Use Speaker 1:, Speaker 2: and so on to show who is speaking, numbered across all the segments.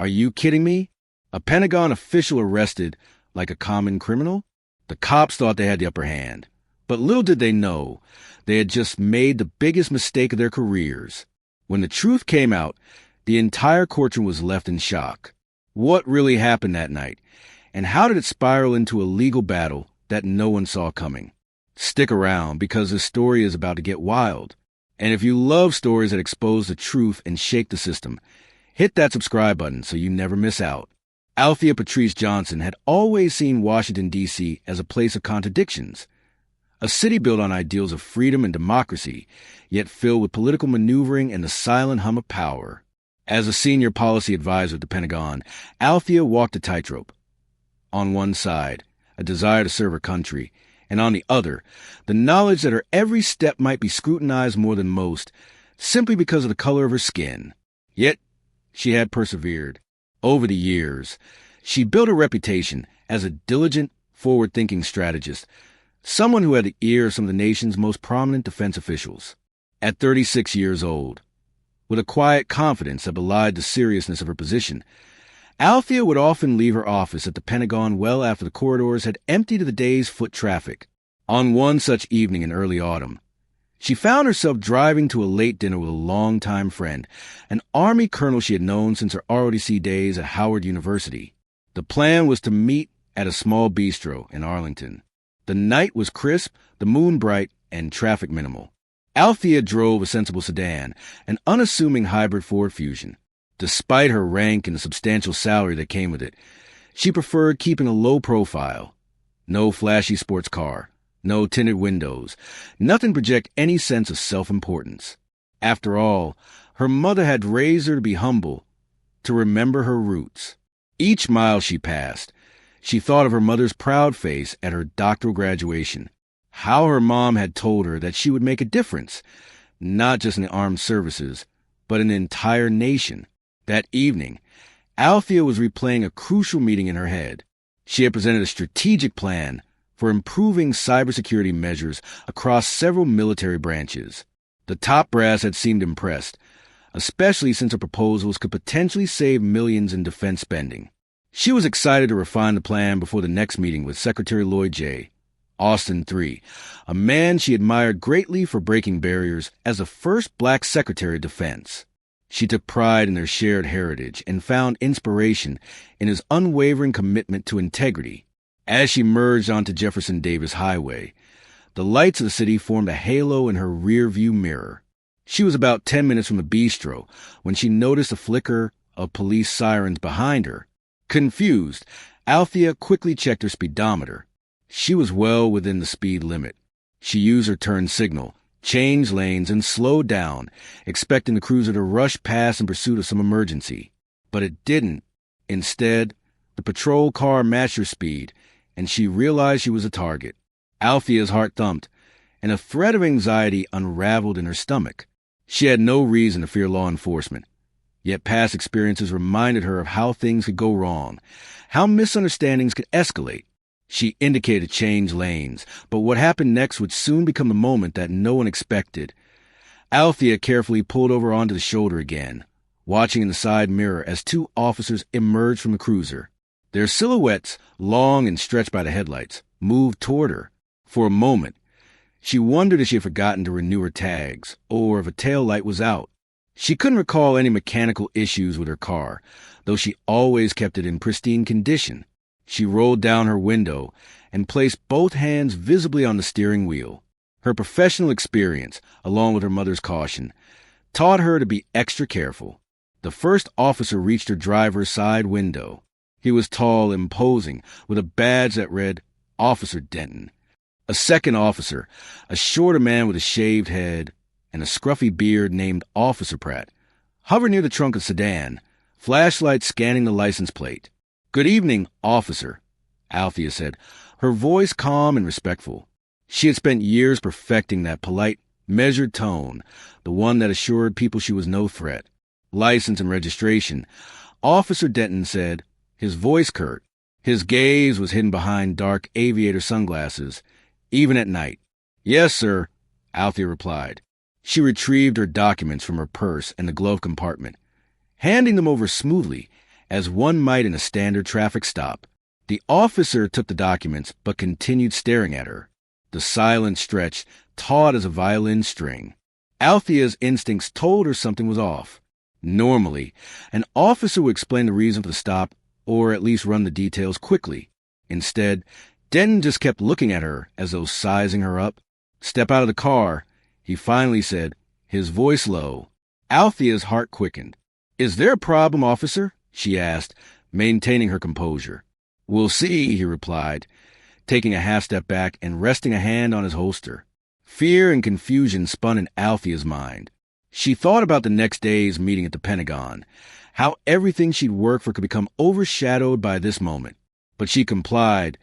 Speaker 1: Are you kidding me? A Pentagon official arrested like a common criminal? The cops thought they had the upper hand. But little did they know, they had just made the biggest mistake of their careers. When the truth came out, the entire courtroom was left in shock. What really happened that night? And how did it spiral into a legal battle that no one saw coming? Stick around, because this story is about to get wild. And if you love stories that expose the truth and shake the system, hit that subscribe button so you never miss out. Althea Patrice Johnson had always seen Washington, D.C. as a place of contradictions. A city built on ideals of freedom and democracy, yet filled with political maneuvering and the silent hum of power. As a senior policy advisor at the Pentagon, Althea walked a tightrope. On one side, a desire to serve her country, and on the other, the knowledge that her every step might be scrutinized more than most, simply because of the color of her skin. Yet, she had persevered. Over the years, she built a reputation as a diligent, forward-thinking strategist, someone who had the ear of some of the nation's most prominent defense officials. At 36 years old, with a quiet confidence that belied the seriousness of her position, Althea would often leave her office at the Pentagon well after the corridors had emptied of the day's foot traffic. On one such evening in early autumn, she found herself driving to a late dinner with a longtime friend, an Army colonel she had known since her ROTC days at Howard University. The plan was to meet at a small bistro in Arlington. The night was crisp, the moon bright, and traffic minimal. Althea drove a sensible sedan, an unassuming hybrid Ford Fusion. Despite her rank and the substantial salary that came with it, she preferred keeping a low profile. No flashy sports car, no tinted windows, nothing to project any sense of self-importance. After all, her mother had raised her to be humble, to remember her roots. Each mile she passed, she thought of her mother's proud face at her doctoral graduation, how her mom had told her that she would make a difference, not just in the armed services, but in the entire nation. That evening, Althea was replaying a crucial meeting in her head. She had presented a strategic plan for improving cybersecurity measures across several military branches. The top brass had seemed impressed, especially since her proposals could potentially save millions in defense spending. She was excited to refine the plan before the next meeting with Secretary Lloyd J. Austin III, a man she admired greatly for breaking barriers as the first black Secretary of Defense. She took pride in their shared heritage and found inspiration in his unwavering commitment to integrity. As she merged onto Jefferson Davis Highway, the lights of the city formed a halo in her rear-view mirror. She was about 10 minutes from the bistro when she noticed a flicker of police sirens behind her. Confused, Althea quickly checked her speedometer. She was well within the speed limit. She used her turn signal, changed lanes, and slowed down, expecting the cruiser to rush past in pursuit of some emergency. But it didn't. Instead, the patrol car matched her speed, and she realized she was a target. Althea's heart thumped, and a thread of anxiety unraveled in her stomach. She had no reason to fear law enforcement, yet past experiences reminded her of how things could go wrong, how misunderstandings could escalate. She indicated change lanes, but what happened next would soon become the moment that no one expected. Althea carefully pulled over onto the shoulder again, watching in the side mirror as two officers emerged from the cruiser. Their silhouettes, long and stretched by the headlights, moved toward her. For a moment, she wondered if she had forgotten to renew her tags, or if a tail light was out. She couldn't recall any mechanical issues with her car, though she always kept it in pristine condition. She rolled down her window and placed both hands visibly on the steering wheel. Her professional experience, along with her mother's caution, taught her to be extra careful. The first officer reached her driver's side window. He was tall, imposing, with a badge that read, Officer Denton. A second officer, a shorter man with a shaved head and a scruffy beard named Officer Pratt, hovered near the trunk of the sedan, flashlight scanning the license plate. "Good evening, officer," Althea said, her voice calm and respectful. She had spent years perfecting that polite, measured tone, the one that assured people she was no threat. "License and registration," Officer Denton said, his voice curt. His gaze was hidden behind dark aviator sunglasses, even at night. "Yes, sir," Althea replied. She retrieved her documents from her purse and the glove compartment, handing them over smoothly as one might in a standard traffic stop. The officer took the documents but continued staring at her. The silence stretched, taut as a violin string. Althea's instincts told her something was off. Normally, an officer would explain the reason for the stop or at least run the details quickly. Instead, Denton just kept looking at her as though sizing her up. "Step out of the car," he finally said, his voice low. Althea's heart quickened. "Is there a problem, officer?" she asked, maintaining her composure. "We'll see," he replied, taking a half step back and resting a hand on his holster. Fear and confusion spun in Althea's mind. She thought about the next day's meeting at the Pentagon, how everything she'd worked for could become overshadowed by this moment. But she complied,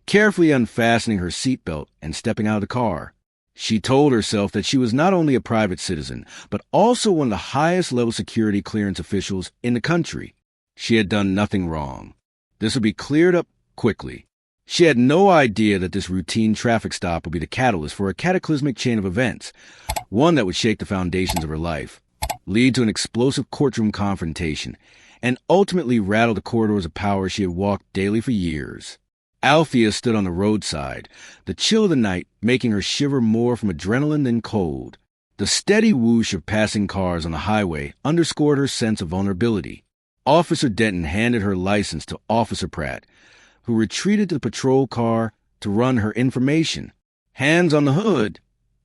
Speaker 1: carefully unfastening her seatbelt and stepping out of the car. She told herself that she was not only a private citizen, but also one of the highest level security clearance officials in the country. She had done nothing wrong. This would be cleared up quickly. She had no idea that this routine traffic stop would be the catalyst for a cataclysmic chain of events, one that would shake the foundations of her life, lead to an explosive courtroom confrontation, and ultimately rattle the corridors of power she had walked daily for years. Althea stood on the roadside, the chill of the night making her shiver more from adrenaline than cold. The steady whoosh of passing cars on the highway underscored her sense of vulnerability. Officer Denton handed her license to Officer Pratt, who retreated to the patrol car to run her information. "Hands on the hood,"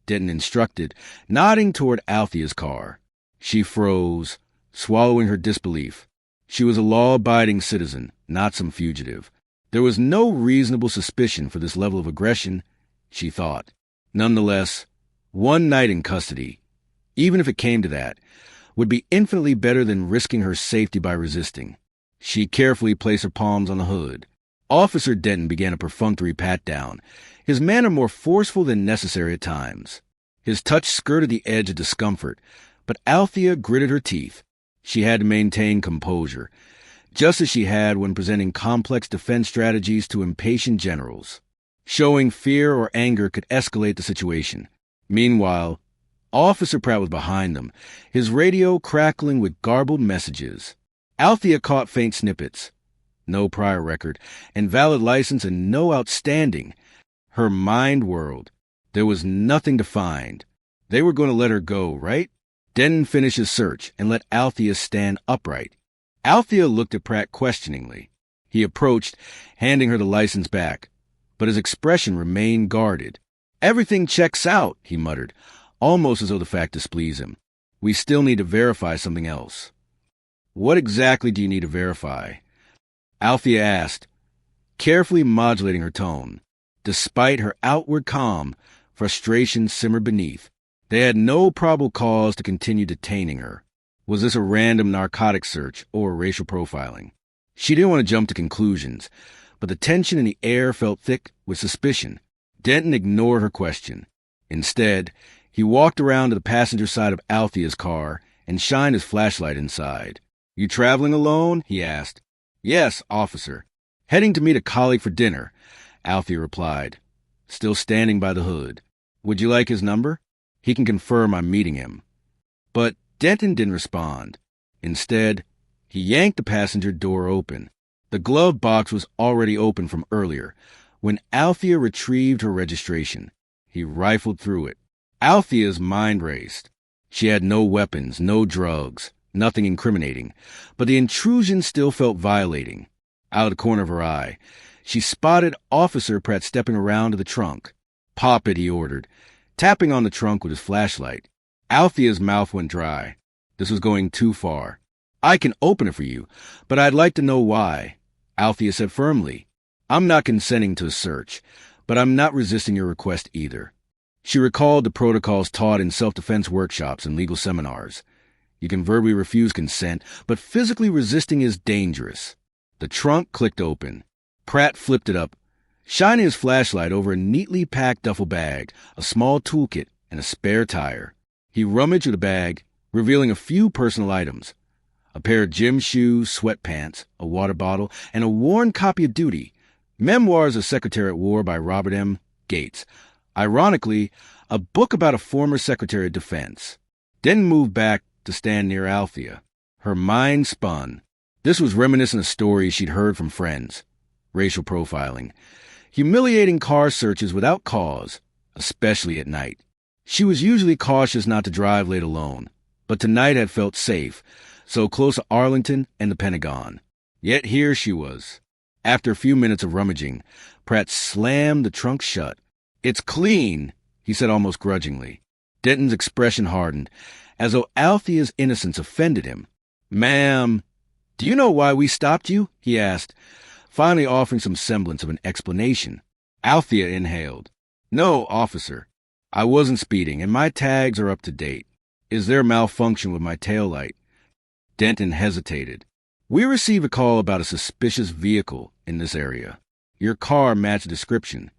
Speaker 1: Denton instructed, nodding toward Althea's car. She froze, swallowing her disbelief. She was a law-abiding citizen, not some fugitive. There was no reasonable suspicion for this level of aggression, she thought. Nonetheless, one night in custody, even if it came to that, would be infinitely better than risking her safety by resisting. She carefully placed her palms on the hood. Officer Denton began a perfunctory pat-down, his manner more forceful than necessary at times. His touch skirted the edge of discomfort, but Althea gritted her teeth. She had to maintain composure, just as she had when presenting complex defense strategies to impatient generals. Showing fear or anger could escalate the situation. Meanwhile, Officer Pratt was behind them, his radio crackling with garbled messages. Althea caught faint snippets. No prior record, invalid license, and no outstanding. Her mind whirled. There was nothing to find. They were going to let her go, right? Denton finished his search and let Althea stand upright. Althea looked at Pratt questioningly. He approached, handing her the license back, but his expression remained guarded. "Everything checks out," he muttered, almost as though the fact displeased him. "We still need to verify something else." "What exactly do you need to verify?" Althea asked, carefully modulating her tone. Despite her outward calm, frustration simmered beneath. They had no probable cause to continue detaining her. Was this a random narcotic search or racial profiling? She didn't want to jump to conclusions, but the tension in the air felt thick with suspicion. Denton ignored her question. Instead, he walked around to the passenger side of Althea's car and shined his flashlight inside. "You traveling alone?" he asked. "Yes, officer. Heading to meet a colleague for dinner," Althea replied, still standing by the hood. "Would you like his number? He can confirm I'm meeting him." But Denton didn't respond. Instead, he yanked the passenger door open. The glove box was already open from earlier, when Althea retrieved her registration. He rifled through it. Althea's mind raced. She had no weapons, no drugs, nothing incriminating, but the intrusion still felt violating. Out of the corner of her eye, she spotted Officer Pratt stepping around to the trunk. "Pop it," he ordered, tapping on the trunk with his flashlight. Althea's mouth went dry. This was going too far. "I can open it for you, but I'd like to know why," Althea said firmly. "I'm not consenting to a search, but I'm not resisting your request either." She recalled the protocols taught in self-defense workshops and legal seminars. You can verbally refuse consent, but physically resisting is dangerous. The trunk clicked open. Pratt flipped it up, shining his flashlight over a neatly packed duffel bag, a small toolkit, and a spare tire. He rummaged through the bag, revealing a few personal items: a pair of gym shoes, sweatpants, a water bottle, and a worn copy of Duty, Memoirs of Secretary at War by Robert M. Gates. Ironically, a book about a former Secretary of Defense. Denton moved back to stand near Althea. Her mind spun. This was reminiscent of stories she'd heard from friends. Racial profiling. Humiliating car searches without cause, especially at night. She was usually cautious not to drive late alone, but tonight had felt safe, so close to Arlington and the Pentagon. Yet here she was. After a few minutes of rummaging, Pratt slammed the trunk shut. "It's clean," he said almost grudgingly. Denton's expression hardened, as though Althea's innocence offended him. "Ma'am, do you know why we stopped you?" he asked, finally offering some semblance of an explanation. Althea inhaled. "No, officer. I wasn't speeding, and my tags are up to date. Is there a malfunction with my taillight?" Denton hesitated. "We received a call about a suspicious vehicle in this area. Your car matched the description."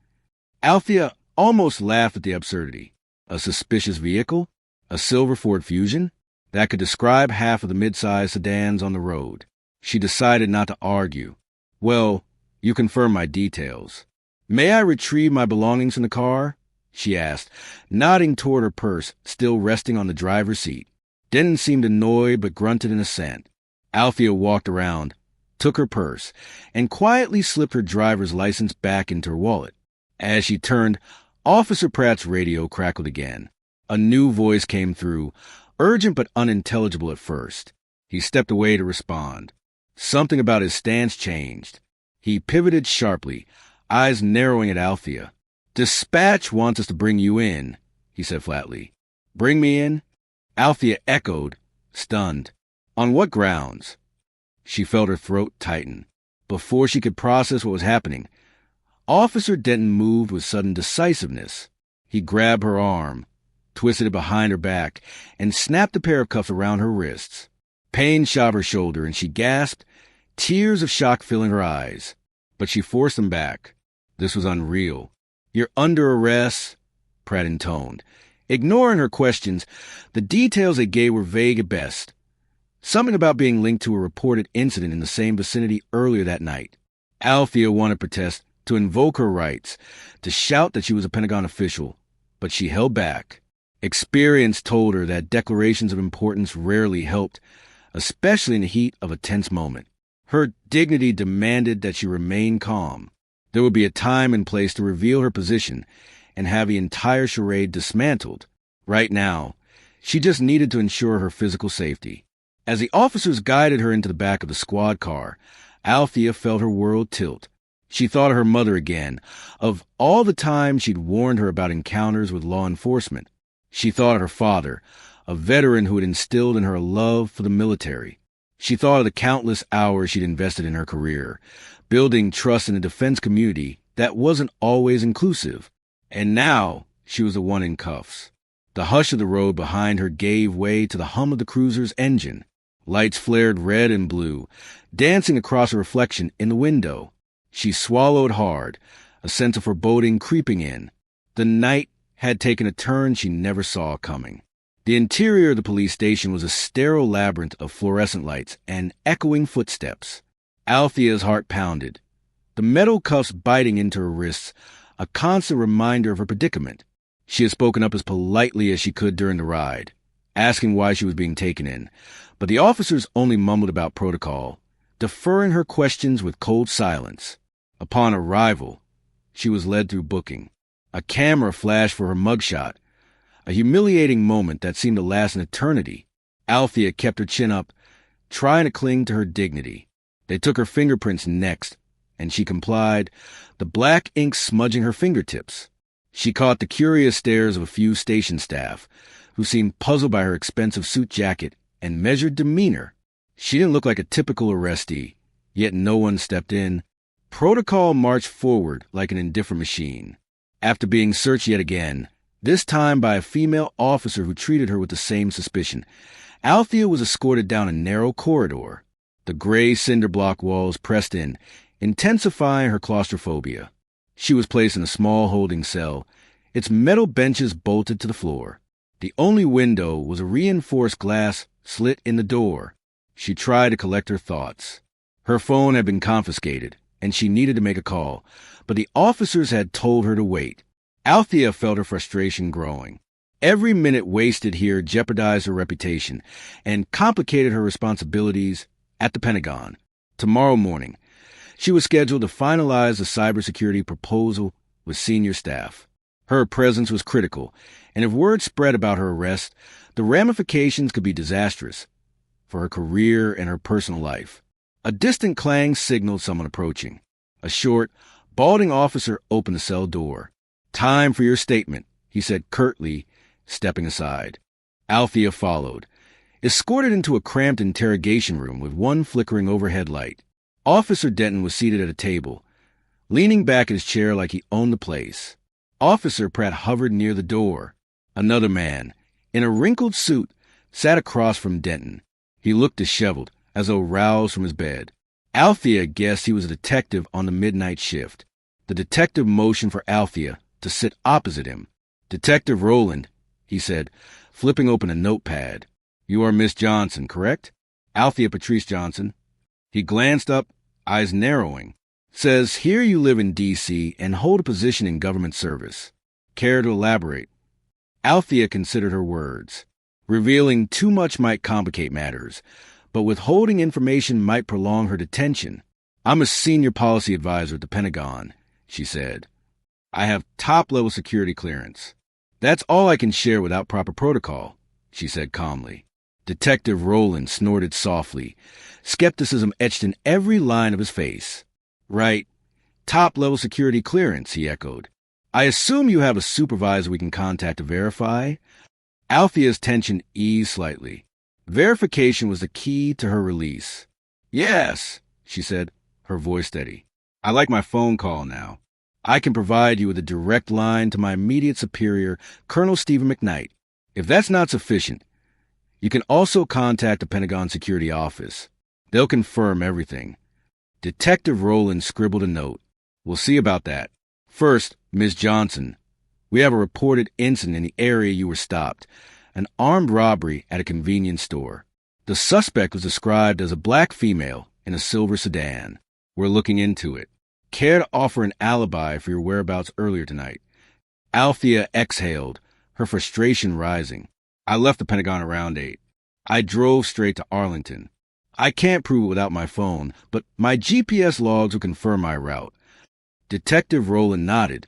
Speaker 1: Althea almost laughed at the absurdity. A suspicious vehicle? A silver Ford Fusion? That could describe half of the mid-sized sedans on the road. She decided not to argue. "Well, you confirm my details. May I retrieve my belongings from the car?" she asked, nodding toward her purse, still resting on the driver's seat. Denton seemed annoyed but grunted in assent. Althea walked around, took her purse, and quietly slipped her driver's license back into her wallet. As she turned, Officer Pratt's radio crackled again. A new voice came through, urgent but unintelligible at first. He stepped away to respond. Something about his stance changed. He pivoted sharply, eyes narrowing at Althea. "Dispatch wants us to bring you in," he said flatly. "Bring me in?" Althea echoed, stunned. "On what grounds?" She felt her throat tighten. Before she could process what was happening, Officer Denton moved with sudden decisiveness. He grabbed her arm, twisted it behind her back, and snapped a pair of cuffs around her wrists. Pain shot her shoulder, and she gasped, tears of shock filling her eyes. But she forced them back. This was unreal. "You're under arrest," Pratt intoned. Ignoring her questions, the details they gave were vague at best. Something about being linked to a reported incident in the same vicinity earlier that night. Althea wanted to protest, to invoke her rights, to shout that she was a Pentagon official, but she held back. Experience told her that declarations of importance rarely helped, especially in the heat of a tense moment. Her dignity demanded that she remain calm. There would be a time and place to reveal her position and have the entire charade dismantled. Right now, she just needed to ensure her physical safety. As the officers guided her into the back of the squad car, Althea felt her world tilt. She thought of her mother again, of all the times she'd warned her about encounters with law enforcement. She thought of her father, a veteran who had instilled in her a love for the military. She thought of the countless hours she'd invested in her career, building trust in a defense community that wasn't always inclusive. And now she was the one in cuffs. The hush of the road behind her gave way to the hum of the cruiser's engine. Lights flared red and blue, dancing across her reflection in the window. She swallowed hard, a sense of foreboding creeping in. The night had taken a turn she never saw coming. The interior of the police station was a sterile labyrinth of fluorescent lights and echoing footsteps. Althea's heart pounded, the metal cuffs biting into her wrists, a constant reminder of her predicament. She had spoken up as politely as she could during the ride, asking why she was being taken in, but the officers only mumbled about protocol, deferring her questions with cold silence. Upon arrival, she was led through booking. A camera flashed for her mugshot, a humiliating moment that seemed to last an eternity. Althea kept her chin up, trying to cling to her dignity. They took her fingerprints next, and she complied, the black ink smudging her fingertips. She caught the curious stares of a few station staff, who seemed puzzled by her expensive suit jacket and measured demeanor. She didn't look like a typical arrestee, yet no one stepped in. Protocol marched forward like an indifferent machine. After being searched yet again, this time by a female officer who treated her with the same suspicion, Althea was escorted down a narrow corridor. The gray cinder block walls pressed in, intensifying her claustrophobia. She was placed in a small holding cell, its metal benches bolted to the floor. The only window was a reinforced glass slit in the door. She tried to collect her thoughts. Her phone had been confiscated, and she needed to make a call, but the officers had told her to wait. Althea felt her frustration growing. Every minute wasted here jeopardized her reputation and complicated her responsibilities at the Pentagon. Tomorrow morning, she was scheduled to finalize the cybersecurity proposal with senior staff. Her presence was critical, and if word spread about her arrest, the ramifications could be disastrous for her career and her personal life. A distant clang signaled someone approaching. A short, balding officer opened the cell door. "Time for your statement," he said curtly, stepping aside. Althea followed, escorted into a cramped interrogation room with one flickering overhead light. Officer Denton was seated at a table, leaning back in his chair like he owned the place. Officer Pratt hovered near the door. Another man, in a wrinkled suit, sat across from Denton. He looked disheveled, as though roused from his bed. Althea guessed he was a detective on the midnight shift. The detective motioned for Althea to sit opposite him. "Detective Rowland," he said, flipping open a notepad. "You are Miss Johnson, correct?" "Althea Patrice Johnson." He glanced up, eyes narrowing. "Says here you live in D.C. and hold a position in government service. Care to elaborate?" Althea considered her words. Revealing too much might complicate matters, but withholding information might prolong her detention. "I'm a senior policy advisor at the Pentagon," she said. "I have top-level security clearance. That's all I can share without proper protocol," she said calmly. Detective Rowland snorted softly, skepticism etched in every line of his face. "Right. Top-level security clearance," he echoed. "I assume you have a supervisor we can contact to verify?" Althea's tension eased slightly. Verification was the key to her release. "Yes," she said, her voice steady. "I like my phone call now. I can provide you with a direct line to my immediate superior, Colonel Stephen McKnight. If that's not sufficient, you can also contact the Pentagon Security Office. They'll confirm everything." Detective Rowland scribbled a note. "We'll see about that. First, Ms. Johnson, we have a reported incident in the area you were stopped, an armed robbery at a convenience store. The suspect was described as a black female in a silver sedan. We're looking into it. Care to offer an alibi for your whereabouts earlier tonight?" Althea exhaled, her frustration rising. "I left the Pentagon around 8. I drove straight to Arlington. I can't prove it without my phone, but my GPS logs will confirm my route." Detective Rowland nodded,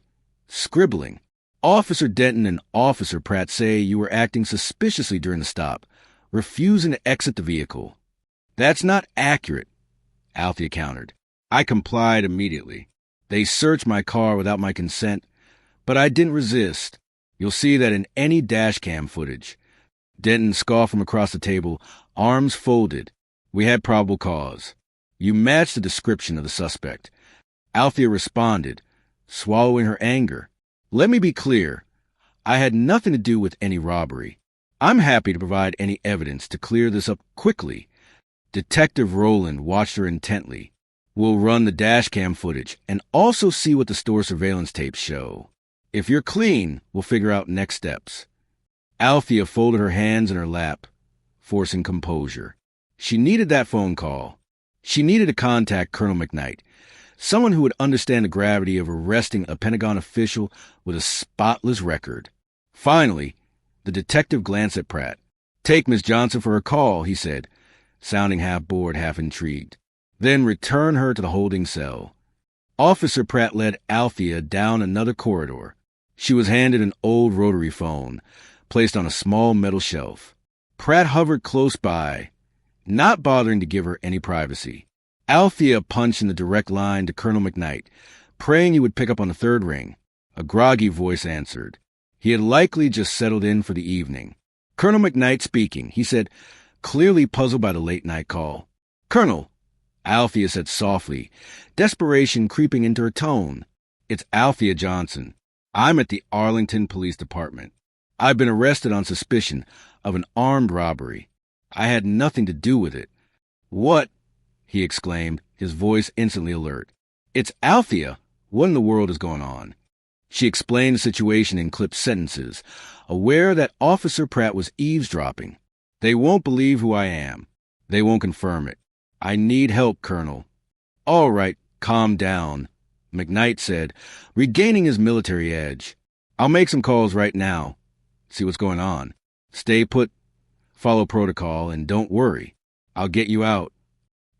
Speaker 1: scribbling. "Officer Denton and Officer Pratt say you were acting suspiciously during the stop, refusing to exit the vehicle." "That's not accurate," Althea countered. "I complied immediately. They searched my car without my consent, but I didn't resist. You'll see that in any dashcam footage." Denton scoffed from across the table, arms folded. "We had probable cause. You matched the description of the suspect." Althea responded, swallowing her anger. "Let me be clear. I had nothing to do with any robbery. I'm happy to provide any evidence to clear this up quickly." Detective Rowland watched her intently. "We'll run the dashcam footage and also see what the store surveillance tapes show. If you're clean, we'll figure out next steps." Althea folded her hands in her lap, forcing composure. She needed that phone call. She needed to contact Colonel McKnight, someone who would understand the gravity of arresting a Pentagon official with a spotless record. Finally, the detective glanced at Pratt. "Take Miss Johnson for a call," he said, sounding half bored, half intrigued. "Then return her to the holding cell." Officer Pratt led Althea down another corridor. She was handed an old rotary phone, placed on a small metal shelf. Pratt hovered close by, not bothering to give her any privacy. Althea punched in the direct line to Colonel McKnight, praying he would pick up on the third ring. A groggy voice answered. He had likely just settled in for the evening. "Colonel McKnight speaking," he said, clearly puzzled by the late-night call. "Colonel," Althea said softly, desperation creeping into her tone. "It's Althea Johnson. I'm at the Arlington Police Department. I've been arrested on suspicion of an armed robbery. I had nothing to do with it." "What?" he exclaimed, his voice instantly alert. "It's Althea. What in the world is going on?" She explained the situation in clipped sentences, aware that Officer Pratt was eavesdropping. "They won't believe who I am. They won't confirm it. I need help, Colonel." "All right, calm down," McKnight said, regaining his military edge. "I'll make some calls right now. See what's going on. Stay put, follow protocol, and don't worry. I'll get you out."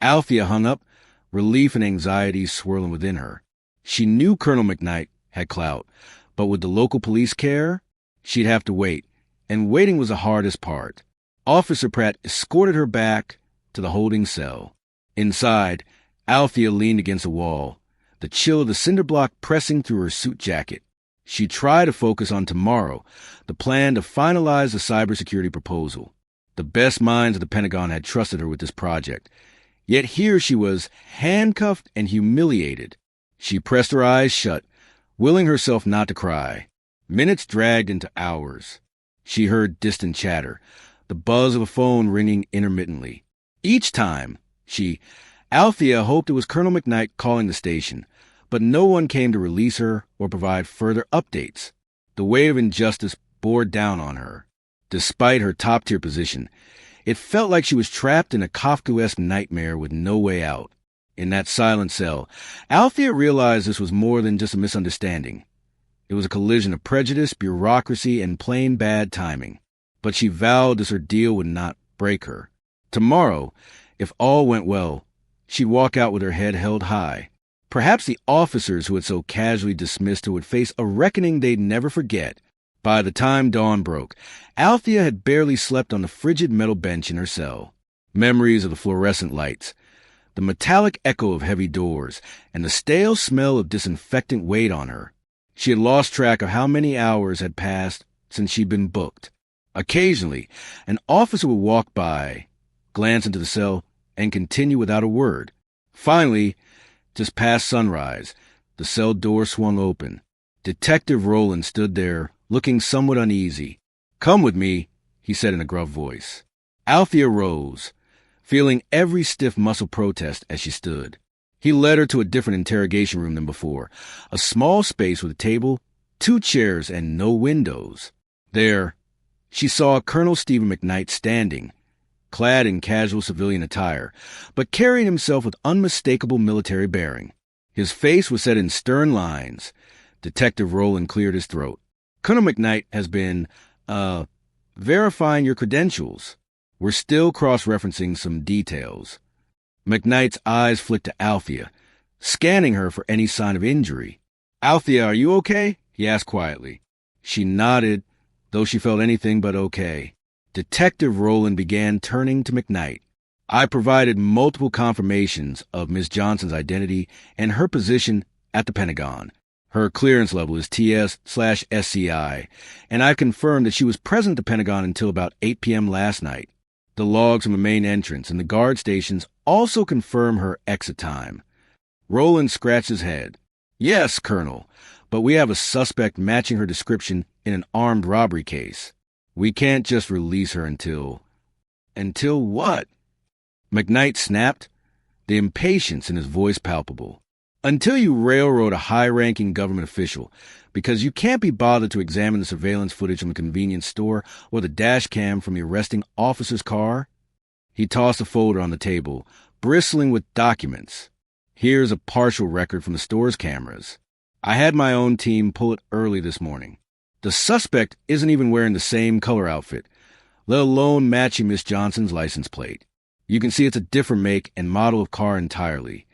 Speaker 1: Althea hung up, relief and anxiety swirling within her. She knew Colonel McKnight had clout, but would the local police care? She'd have to wait, and waiting was the hardest part. Officer Pratt escorted her back to the holding cell. Inside, Althea leaned against a wall, the chill of the cinder block pressing through her suit jacket. She tried to focus on tomorrow, the plan to finalize the cybersecurity proposal. The best minds of the Pentagon had trusted her with this project. Yet here she was, handcuffed and humiliated. She pressed her eyes shut, willing herself not to cry. Minutes dragged into hours. She heard distant chatter, the buzz of a phone ringing intermittently. Each time, Althea hoped it was Colonel McKnight calling the station, but no one came to release her or provide further updates. The weight of injustice bore down on her. Despite her top-tier position, it felt like she was trapped in a Kafkaesque nightmare with no way out. In that silent cell, Althea realized this was more than just a misunderstanding. It was a collision of prejudice, bureaucracy, and plain bad timing. But she vowed this ordeal would not break her. Tomorrow, if all went well, she'd walk out with her head held high. Perhaps the officers who had so casually dismissed her would face a reckoning they'd never forget. By the time dawn broke, Althea had barely slept on the frigid metal bench in her cell. Memories of the fluorescent lights, the metallic echo of heavy doors, and the stale smell of disinfectant weighed on her. She had lost track of how many hours had passed since she'd been booked. Occasionally, an officer would walk by, glance into the cell, and continue without a word. Finally, just past sunrise, the cell door swung open. Detective Rowland stood there, looking somewhat uneasy. "Come with me," he said in a gruff voice. Althea rose, feeling every stiff muscle protest as she stood. He led her to a different interrogation room than before, a small space with a table, 2 chairs, and no windows. There, she saw Colonel Stephen McKnight standing, clad in casual civilian attire, but carrying himself with unmistakable military bearing. His face was set in stern lines. Detective Rowland cleared his throat. "Colonel McKnight has been, verifying your credentials. We're still cross-referencing some details." McKnight's eyes flicked to Althea, scanning her for any sign of injury. "Althea, are you okay?" he asked quietly. She nodded, though she felt anything but okay. Detective Rowland began turning to McKnight. "I provided multiple confirmations of Miss Johnson's identity and her position at the Pentagon. Her clearance level is TS/SCI, and I confirmed that she was present at the Pentagon until about 8 p.m. last night. The logs from the main entrance and the guard stations also confirm her exit time." Rowland scratched his head. "Yes, Colonel, but we have a suspect matching her description in an armed robbery case. We can't just release her until..." "Until what?" McKnight snapped, the impatience in his voice palpable. "Until you railroad a high-ranking government official, because you can't be bothered to examine the surveillance footage from the convenience store or the dash cam from the arresting officer's car." He tossed a folder on the table, bristling with documents. "Here's a partial record from the store's cameras. I had my own team pull it early this morning. The suspect isn't even wearing the same color outfit, let alone matching Miss Johnson's license plate. You can see it's a different make and model of car entirely."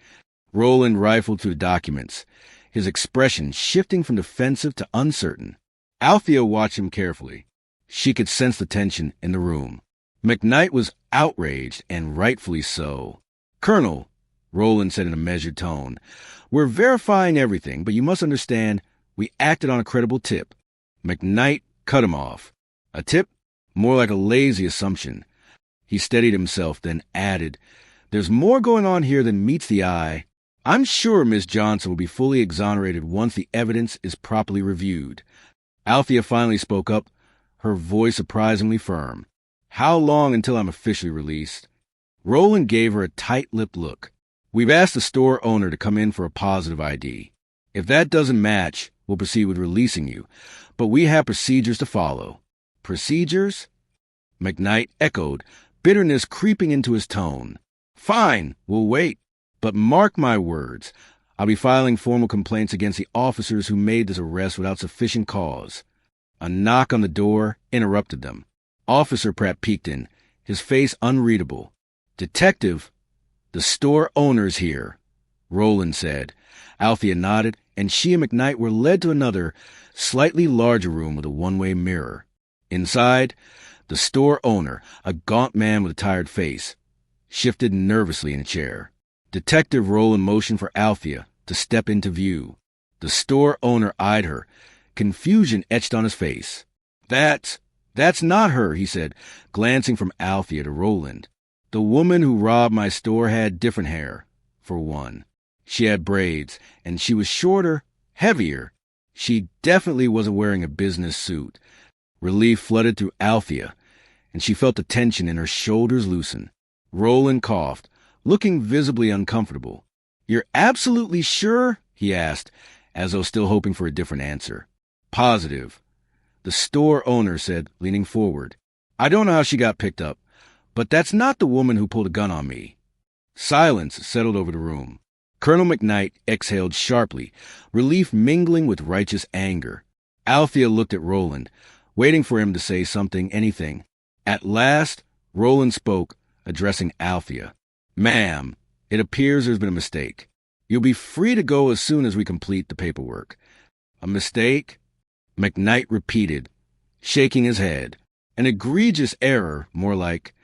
Speaker 1: Rowland rifled through the documents, his expression shifting from defensive to uncertain. Althea watched him carefully. She could sense the tension in the room. McKnight was outraged, and rightfully so. "Colonel," Rowland said in a measured tone, "we're verifying everything, but you must understand we acted on a credible tip." McKnight cut him off. "A tip? More like a lazy assumption." He steadied himself, then added, "There's more going on here than meets the eye. I'm sure Miss Johnson will be fully exonerated once the evidence is properly reviewed." Althea finally spoke up, her voice surprisingly firm. "How long until I'm officially released?" Rowland gave her a tight-lipped look. "We've asked the store owner to come in for a positive ID. If that doesn't match, we'll proceed with releasing you. But we have procedures to follow." "Procedures?" McKnight echoed, bitterness creeping into his tone. "Fine, we'll wait. But mark my words, I'll be filing formal complaints against the officers who made this arrest without sufficient cause." A knock on the door interrupted them. Officer Pratt peeked in, his face unreadable. "Detective," "The store owner's here," Roland said. Althea nodded, and she and McKnight were led to another, slightly larger room with a one-way mirror. Inside, the store owner, a gaunt man with a tired face, shifted nervously in a chair. Detective Roland motioned for Althea to step into view. The store owner eyed her, confusion etched on his face. That's not her," he said, glancing from Althea to Roland. "The woman who robbed my store had different hair, for one. She had braids, and she was shorter, heavier. She definitely wasn't wearing a business suit." Relief flooded through Althea, and she felt the tension in her shoulders loosen. Roland coughed, looking visibly uncomfortable. "You're absolutely sure?" he asked, as though still hoping for a different answer. "Positive," the store owner said, leaning forward. "I don't know how she got picked up, but that's not the woman who pulled a gun on me." Silence settled over the room. Colonel McKnight exhaled sharply, relief mingling with righteous anger. Althea looked at Roland, waiting for him to say something, anything. At last, Roland spoke, addressing Althea. "Ma'am, it appears there's been a mistake. You'll be free to go as soon as we complete the paperwork." "A mistake?" McKnight repeated, shaking his head. "An egregious error, more like."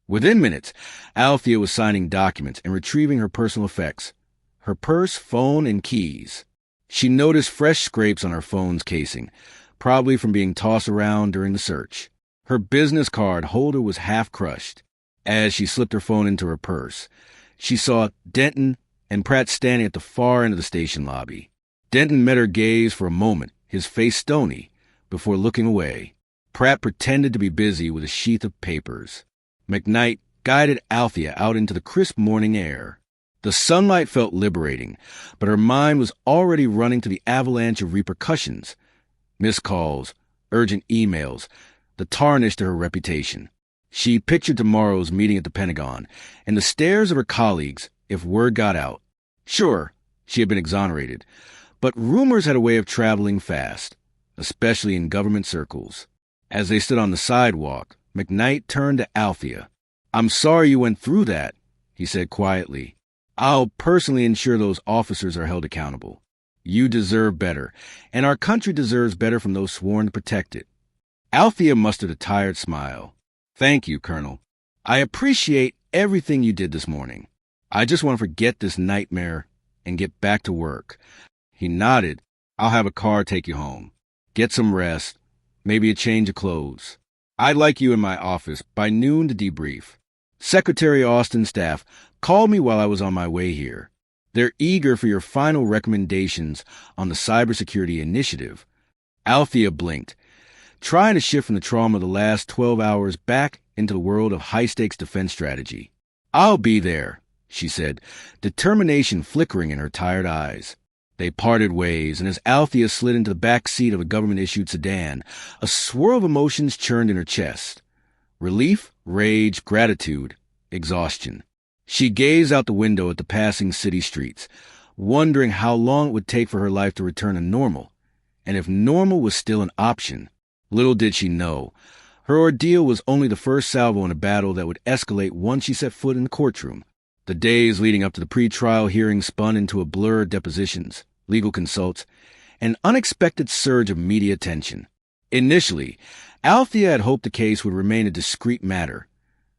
Speaker 1: Within minutes, Althea was signing documents and retrieving her personal effects, her purse, phone, and keys. She noticed fresh scrapes on her phone's casing, probably from being tossed around during the search. Her business card holder was half crushed. As she slipped her phone into her purse, she saw Denton and Pratt standing at the far end of the station lobby. Denton met her gaze for a moment, his face stony, before looking away. Pratt pretended to be busy with a sheath of papers. McKnight guided Althea out into the crisp morning air. The sunlight felt liberating, but her mind was already running to the avalanche of repercussions. Missed calls, urgent emails, the tarnish to her reputation. She pictured tomorrow's meeting at the Pentagon and the stares of her colleagues if word got out. Sure, she had been exonerated, but rumors had a way of traveling fast, especially in government circles. As they stood on the sidewalk, McKnight turned to Althea. "I'm sorry you went through that," he said quietly. "I'll personally ensure those officers are held accountable. You deserve better, and our country deserves better from those sworn to protect it." Althea mustered a tired smile. "Thank you, Colonel. I appreciate everything you did this morning. I just want to forget this nightmare and get back to work." He nodded. "I'll have a car take you home. Get some rest, maybe a change of clothes. I'd like you in my office by noon to debrief. Secretary Austin's staff called me while I was on my way here. They're eager for your final recommendations on the cybersecurity initiative." Althea blinked, trying to shift from the trauma of the last 12 hours back into the world of high-stakes defense strategy. "I'll be there," she said, determination flickering in her tired eyes. They parted ways, and as Althea slid into the back seat of a government-issued sedan, a swirl of emotions churned in her chest. Relief, rage, gratitude, exhaustion. She gazed out the window at the passing city streets, wondering how long it would take for her life to return to normal, and if normal was still an option. Little did she know, her ordeal was only the first salvo in a battle that would escalate once she set foot in the courtroom. The days leading up to the pre-trial hearing spun into a blur of depositions, legal consults, an unexpected surge of media attention. Initially, Althea had hoped the case would remain a discreet matter,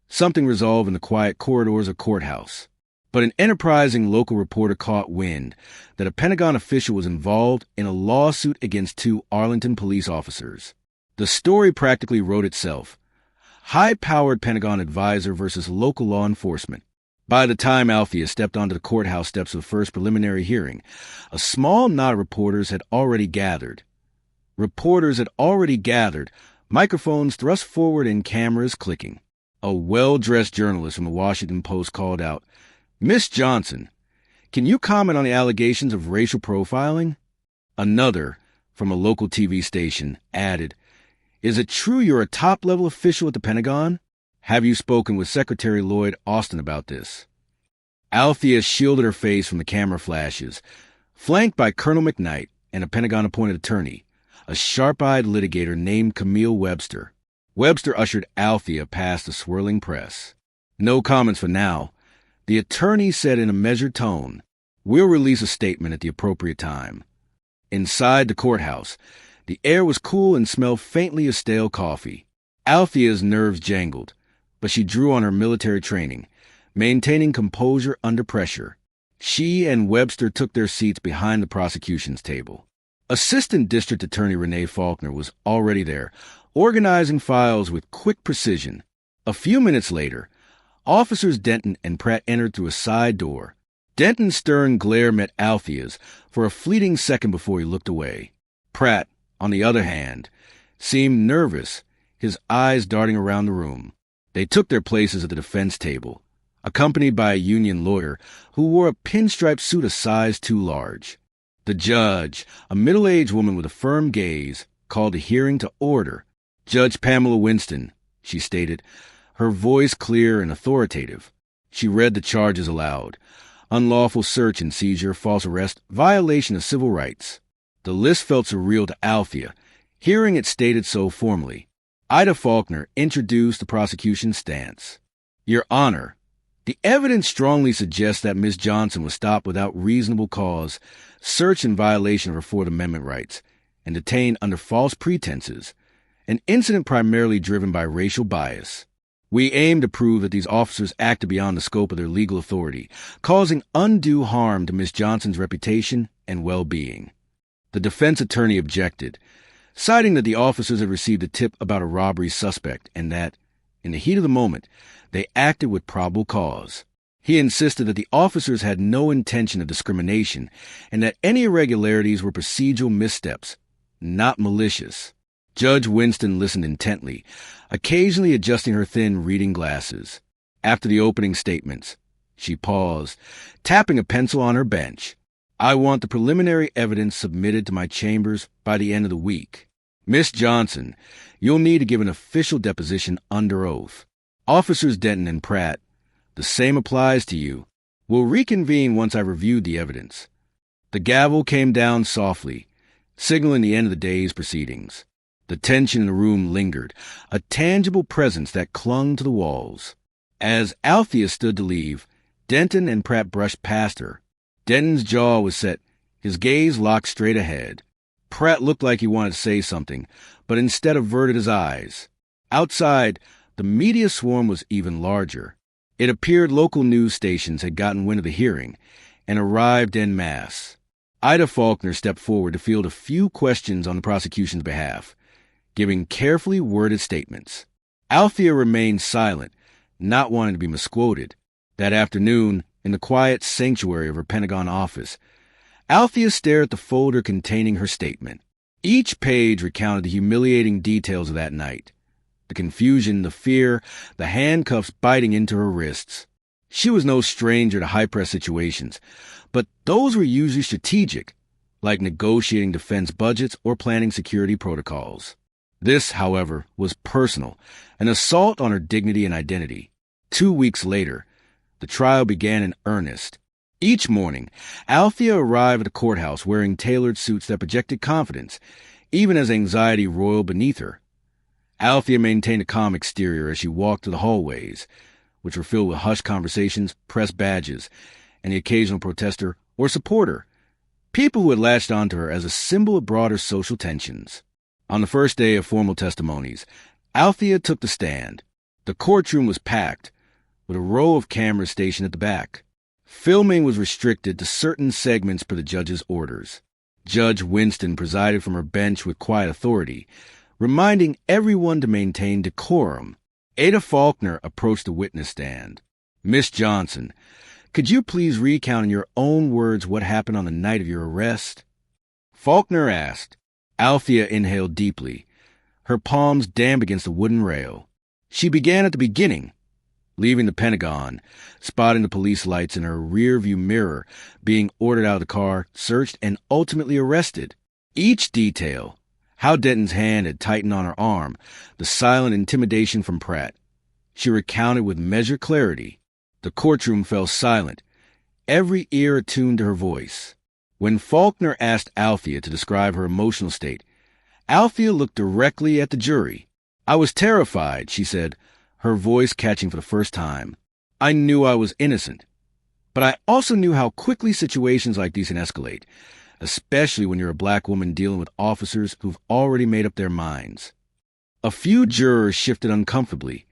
Speaker 1: something resolved in the quiet corridors of courthouse. But an enterprising local reporter caught wind that a Pentagon official was involved in a lawsuit against 2 Arlington police officers. The story practically wrote itself. High-powered Pentagon advisor versus local law enforcement. By the time Althea stepped onto the courthouse steps of the first preliminary hearing, a small knot of reporters had already gathered. Microphones thrust forward and cameras clicking. A well-dressed journalist from the Washington Post called out, "Miss Johnson, can you comment on the allegations of racial profiling?" Another, from a local TV station, added, "Is it true you're a top-level official at the Pentagon? Have you spoken with Secretary Lloyd Austin about this?" Althea shielded her face from the camera flashes, flanked by Colonel McKnight and a Pentagon-appointed attorney, a sharp-eyed litigator named Camille Webster. Webster ushered Althea past the swirling press. "No comments for now. The attorney said in a measured tone, "We'll release a statement at the appropriate time." Inside the courthouse, the air was cool and smelled faintly of stale coffee. Althea's nerves jangled, but she drew on her military training, maintaining composure under pressure. She and Webster took their seats behind the prosecution's table. Assistant District Attorney Renee Faulkner was already there, organizing files with quick precision. A few minutes later, Officers Denton and Pratt entered through a side door. Denton's stern glare met Althea's for a fleeting second before he looked away. Pratt, on the other hand, seemed nervous, his eyes darting around the room. They took their places at the defense table, accompanied by a union lawyer who wore a pinstripe suit a size too large. The judge, a middle-aged woman with a firm gaze, called the hearing to order. "Judge Pamela Winston," she stated, her voice clear and authoritative. She read the charges aloud: unlawful search and seizure, false arrest, violation of civil rights. The list felt surreal to Althea, hearing it stated so formally. Ida Faulkner introduced the prosecution's stance. "Your Honor, the evidence strongly suggests that Ms. Johnson was stopped without reasonable cause, searched in violation of her Fourth Amendment rights, and detained under false pretenses, an incident primarily driven by racial bias. We aim to prove that these officers acted beyond the scope of their legal authority, causing undue harm to Ms. Johnson's reputation and well-being." The defense attorney objected, citing that the officers had received a tip about a robbery suspect and that, in the heat of the moment, they acted with probable cause. He insisted that the officers had no intention of discrimination and that any irregularities were procedural missteps, not malicious. Judge Winston listened intently, occasionally adjusting her thin reading glasses. After the opening statements, she paused, tapping a pencil on her bench. "I want the preliminary evidence submitted to my chambers by the end of the week. Miss Johnson, you'll need to give an official deposition under oath. Officers Denton and Pratt, the same applies to you. We'll reconvene once I've reviewed the evidence." The gavel came down softly, signaling the end of the day's proceedings. The tension in the room lingered, a tangible presence that clung to the walls. As Althea stood to leave, Denton and Pratt brushed past her. Denton's jaw was set, his gaze locked straight ahead. Pratt looked like he wanted to say something, but instead averted his eyes. Outside, the media swarm was even larger. It appeared local news stations had gotten wind of the hearing and arrived en masse. Ida Faulkner stepped forward to field a few questions on the prosecution's behalf, giving carefully worded statements. Althea remained silent, not wanting to be misquoted. That afternoon, in the quiet sanctuary of her Pentagon office, Althea stared at the folder containing her statement. Each page recounted the humiliating details of that night. The confusion, the fear, the handcuffs biting into her wrists. She was no stranger to high-press situations, but those were usually strategic, like negotiating defense budgets or planning security protocols. This, however, was personal, an assault on her dignity and identity. 2 weeks later, the trial began in earnest. Each morning, Althea arrived at the courthouse wearing tailored suits that projected confidence, even as anxiety roiled beneath her. Althea maintained a calm exterior as she walked through the hallways, which were filled with hushed conversations, press badges, and the occasional protester or supporter, people who had latched onto her as a symbol of broader social tensions. On the first day of formal testimonies, Althea took the stand. The courtroom was packed, with a row of cameras stationed at the back. Filming was restricted to certain segments per the judge's orders. Judge Winston presided from her bench with quiet authority, reminding everyone to maintain decorum. Ada Faulkner approached the witness stand. "Miss Johnson, could you please recount in your own words what happened on the night of your arrest?" Faulkner asked. Althea inhaled deeply, her palms damp against the wooden rail. She began at the beginning, leaving the Pentagon, spotting the police lights in her rear-view mirror, being ordered out of the car, searched, and ultimately arrested. Each detail, how Denton's hand had tightened on her arm, the silent intimidation from Pratt, she recounted with measured clarity. The courtroom fell silent, every ear attuned to her voice. When Faulkner asked Althea to describe her emotional state, Althea looked directly at the jury. "I was terrified," she said, her voice catching for the first time. "I knew I was innocent. But I also knew how quickly situations like these can escalate, especially when you're a black woman dealing with officers who've already made up their minds. A few jurors shifted uncomfortably.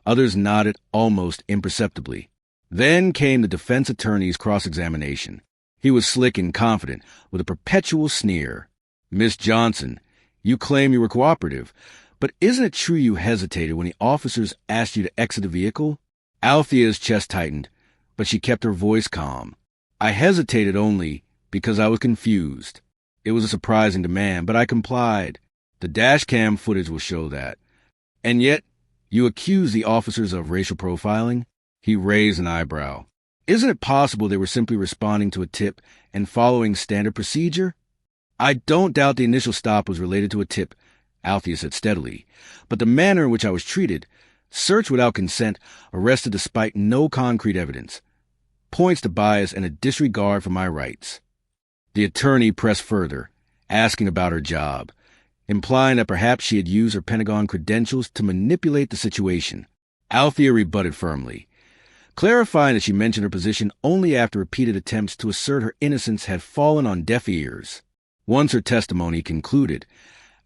Speaker 1: Others nodded almost imperceptibly. Then came the defense attorney's cross-examination. He was slick and confident, with a perpetual sneer. "Miss Johnson, you claim you were cooperative, but isn't it true you hesitated when the officers asked you to exit the vehicle?" Althea's chest tightened, but she kept her voice calm. "I hesitated only because I was confused. It was a surprising demand, but I complied. The dash cam footage will show that. And yet, you accuse the officers of racial profiling?" He raised an eyebrow. "Isn't it possible they were simply responding to a tip and following standard procedure?" "I don't doubt the initial stop was related to a tip," Althea said steadily, "but the manner in which I was treated, searched without consent, arrested despite no concrete evidence, points to bias and a disregard for my rights." The attorney pressed further, asking about her job, implying that perhaps she had used her Pentagon credentials to manipulate the situation. Althea rebutted firmly, clarifying that she mentioned her position only after repeated attempts to assert her innocence had fallen on deaf ears. Once her testimony concluded,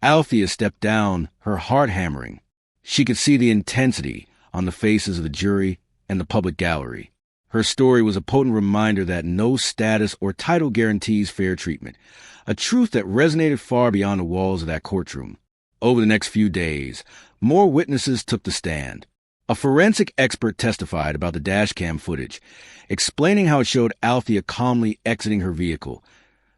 Speaker 1: Althea stepped down, her heart hammering. She could see the intensity on the faces of the jury and the public gallery. Her story was a potent reminder that no status or title guarantees fair treatment, a truth that resonated far beyond the walls of that courtroom. Over the next few days, more witnesses took the stand. A forensic expert testified about the dashcam footage, explaining how it showed Althea calmly exiting her vehicle,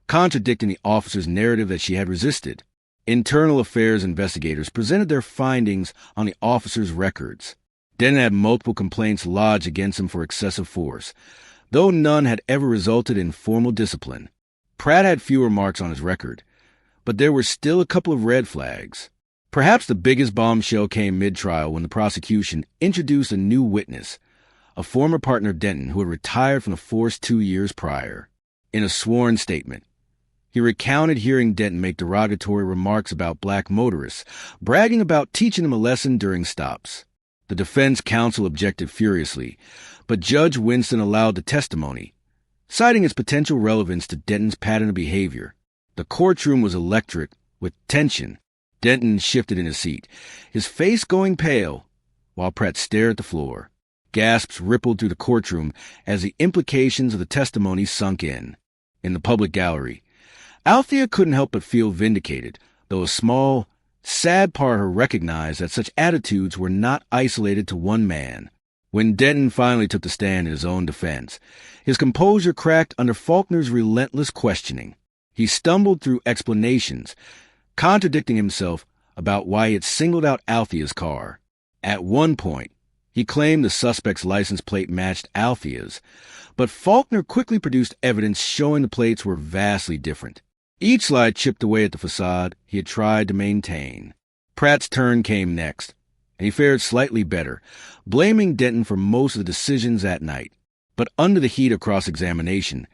Speaker 1: contradicting the officer's narrative that she had resisted. Internal affairs investigators presented their findings on the officer's records. Denton had multiple complaints lodged against him for excessive force, though none had ever resulted in formal discipline. Pratt had fewer marks on his record, but there were still a couple of red flags. Perhaps the biggest bombshell came mid-trial when the prosecution introduced a new witness, a former partner of Denton who had retired from the force 2 years prior. In a sworn statement, he recounted hearing Denton make derogatory remarks about black motorists, bragging about teaching them a lesson during stops. The defense counsel objected furiously, but Judge Winston allowed the testimony, citing its potential relevance to Denton's pattern of behavior. The courtroom was electric, with tension. Denton shifted in his seat, his face going pale, while Pratt stared at the floor. Gasps rippled through the courtroom as the implications of the testimony sunk in. In the public gallery, Althea couldn't help but feel vindicated, though a small, sad part of her recognized that such attitudes were not isolated to one man. When Denton finally took the stand in his own defense, his composure cracked under Faulkner's relentless questioning. He stumbled through explanations, contradicting himself about why he had singled out Althea's car. At one point, he claimed the suspect's license plate matched Althea's, but Faulkner quickly produced evidence showing the plates were vastly different. Each slide chipped away at the facade he had tried to maintain. Pratt's turn came next, and he fared slightly better, blaming Denton for most of the decisions that night. But under the heat of cross-examination,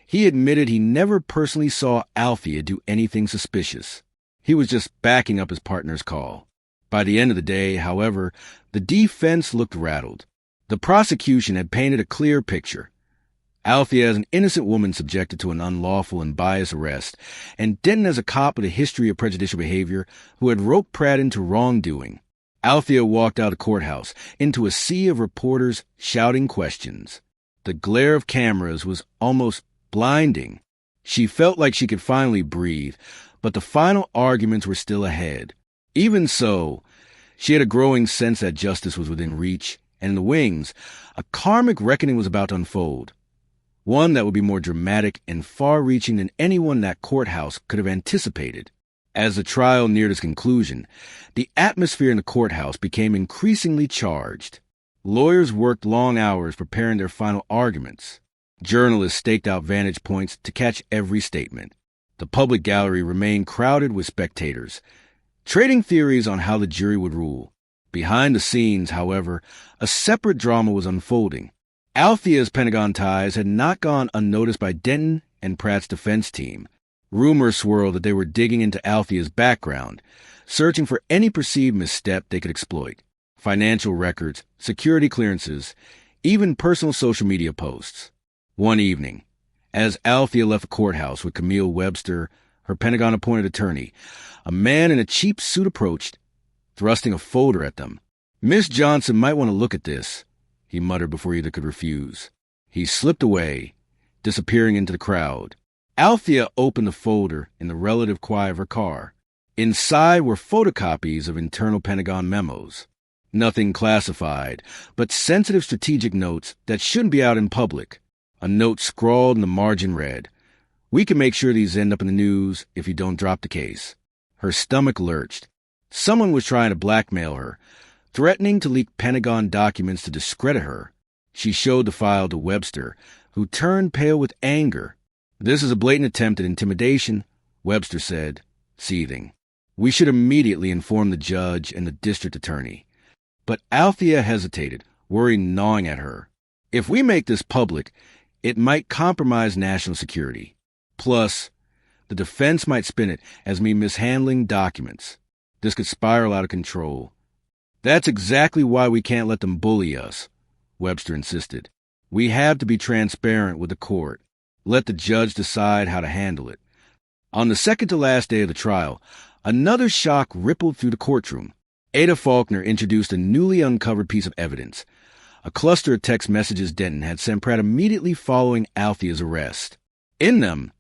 Speaker 1: he admitted he never personally saw Althea do anything suspicious. He was just backing up his partner's call. By the end of the day, however, the defense looked rattled. The prosecution had painted a clear picture. Althea as an innocent woman subjected to an unlawful and biased arrest, and Denton as a cop with a history of prejudicial behavior who had roped Pratt into wrongdoing. Althea walked out of the courthouse into a sea of reporters shouting questions. The glare of cameras was almost blinding. She felt like she could finally breathe, but the final arguments were still ahead. Even so, she had a growing sense that justice was within reach, and in the wings, a karmic reckoning was about to unfold. One that would be more dramatic and far-reaching than anyone in that courthouse could have anticipated. As the trial neared its conclusion, the atmosphere in the courthouse became increasingly charged. Lawyers worked long hours preparing their final arguments. Journalists staked out vantage points to catch every statement. The public gallery remained crowded with spectators, trading theories on how the jury would rule. Behind the scenes, however, a separate drama was unfolding. Althea's Pentagon ties had not gone unnoticed by Denton and Pratt's defense team. Rumors swirled that they were digging into Althea's background, searching for any perceived misstep they could exploit. Financial records, security clearances, even personal social media posts. One evening, as Althea left the courthouse with Camille Webster, her Pentagon-appointed attorney, a man in a cheap suit approached, thrusting a folder at them. "Miss Johnson might want to look at this," he muttered before either could refuse. He slipped away, disappearing into the crowd. Althea opened the folder in the relative quiet of her car. Inside were photocopies of internal Pentagon memos. Nothing classified, but sensitive strategic notes that shouldn't be out in public. A note scrawled in the margin read, "We can make sure these end up in the news if you don't drop the case." Her stomach lurched. Someone was trying to blackmail her, threatening to leak Pentagon documents to discredit her. She showed the file to Webster, who turned pale with anger. "This is a blatant attempt at intimidation," Webster said, seething. "We should immediately inform the judge and the district attorney." But Althea hesitated, worry gnawing at her. "If we make this public, it might compromise national security. Plus, the defense might spin it as me mishandling documents. This could spiral out of control." "That's exactly why we can't let them bully us," Webster insisted. "We have to be transparent with the court. Let the judge decide how to handle it." On the second-to-last day of the trial, another shock rippled through the courtroom. Ada Faulkner introduced a newly uncovered piece of evidence, a cluster of text messages Denton had sent Pratt immediately following Althea's arrest. In them,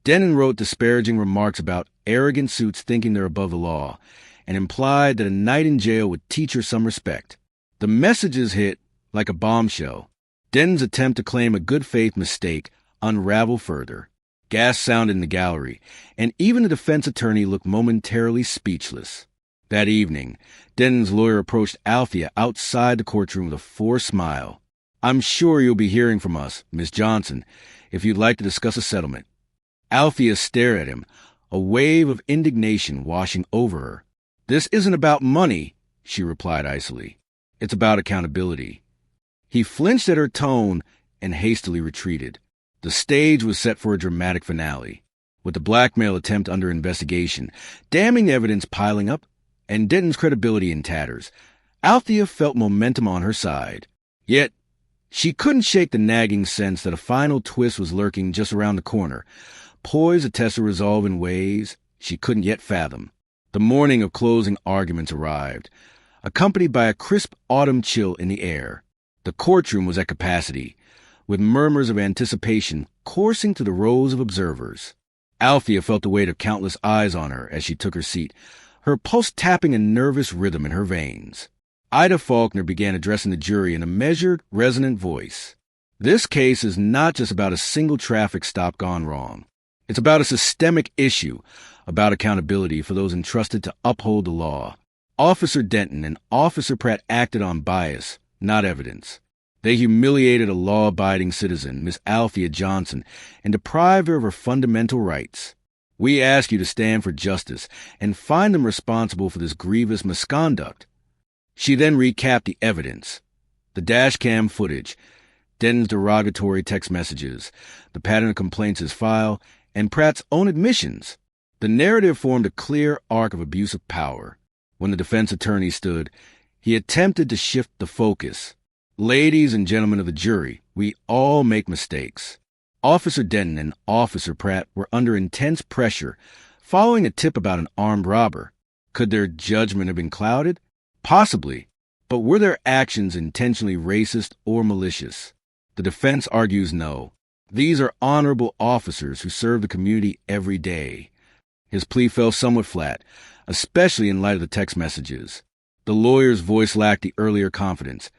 Speaker 1: Denton wrote disparaging remarks about arrogant suits thinking they're above the law, and implied that a night in jail would teach her some respect. The messages hit like a bombshell. Denton's attempt to claim a good-faith mistake unraveled further. Gas sounded in the gallery, and even the defense attorney looked momentarily speechless. That evening, Denton's lawyer approached Althea outside the courtroom with a forced smile. "I'm sure you'll be hearing from us, Miss Johnson, if you'd like to discuss a settlement." Althea stared at him, a wave of indignation washing over her. "This isn't about money," she replied icily. "It's about accountability." He flinched at her tone and hastily retreated. The stage was set for a dramatic finale, with the blackmail attempt under investigation, damning evidence piling up, and Denton's credibility in tatters. Althea felt momentum on her side. Yet, she couldn't shake the nagging sense that a final twist was lurking just around the corner, poised to test her resolve in ways she couldn't yet fathom. The morning of closing arguments arrived, accompanied by a crisp autumn chill in the air. The courtroom was at capacity, with murmurs of anticipation coursing through the rows of observers. Althea felt the weight of countless eyes on her as she took her seat, her pulse tapping a nervous rhythm in her veins. Ada Faulkner began addressing the jury in a measured, resonant voice. "This case is not just about a single traffic stop gone wrong. It's about a systemic issue, about accountability for those entrusted to uphold the law. Officer Denton and Officer Pratt acted on bias, not evidence. They humiliated a law-abiding citizen, Miss Althea Johnson, and deprived her of her fundamental rights. We ask you to stand for justice and find them responsible for this grievous misconduct." She then recapped the evidence: the dashcam footage, Denton's derogatory text messages, the pattern of complaints in his file, and Pratt's own admissions. The narrative formed a clear arc of abuse of power. When the defense attorney stood, he attempted to shift the focus. "Ladies and gentlemen of the jury, we all make mistakes. Officer Denton and Officer Pratt were under intense pressure following a tip about an armed robber. Could their judgment have been clouded? Possibly. But were their actions intentionally racist or malicious? The defense argues no. These are honorable officers who serve the community every day." His plea fell somewhat flat, especially in light of the text messages. The lawyer's voice lacked the earlier confidence,